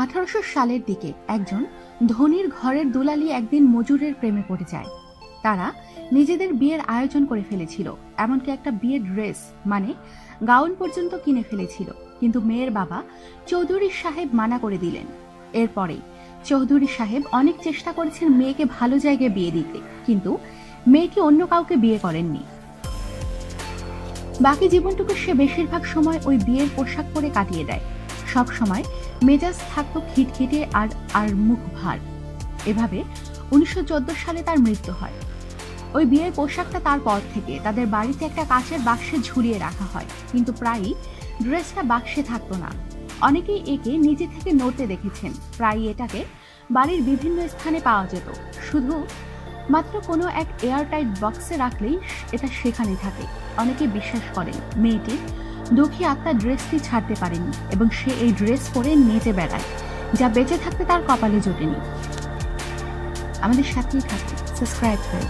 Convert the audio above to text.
1800 সালের দিকে একজন ধনীর ঘরের দুলালি একদিন মজুরের প্রেমে পড়ে যায়। তারা নিজেদের বিয়ের আয়োজন করে ফেলেছিল, এমনকি একটা বিয়ের ড্রেস মানে গাউন পর্যন্ত কিনে ফেলেছিল। কিন্তু মেয়ের বাবা চৌধুরী সাহেব মানা করে দিলেন। এরপরেই চৌধুরী সাহেব অনেক চেষ্টা করেছেন মেয়েকে ভালো জায়গায় বিয়ে দিতে, কিন্তু মেয়েটি অন্য কাউকে বিয়ে করেননি। বাকি জীবনটুকু সে বেশিরভাগ সময় ওই বিয়ের পোশাক পরে কাটিয়ে দেয়। সব সময় মেজাজ থাকতো খিটখিটে আর মুখ ভার। এভাবে 1914 সালে তার মৃত্যু হয়। ওই বিয়ের পোশাকটা তার পর থেকে তাদের বাড়িতে একটা কাঁচের বাক্সে ঝুলিয়ে রাখা হয়, কিন্তু প্রায়ই ড্রেসটা বাক্সে থাকতো না। অনেকেই একে নিজে থেকে নড়তে দেখেছেন। প্রায়ই এটাকে বাড়ির বিভিন্ন স্থানে পাওয়া যেত, শুধু মাত্র কোনো এক এয়ারটাইট বক্সে রাখলেই এটা সেখানে থাকে। অনেকে বিশ্বাস করেন মেয়েটির দুঃখী আত্মা ড্রেসটি ছাড়তে পারেনি এবং সে এই ড্রেস পরে নেচে বেড়ায়, যা বেঁচে থাকতে তার কপালে জোটেনি। আমাদের সাথেই থাকুন, সাবস্ক্রাইব করুন।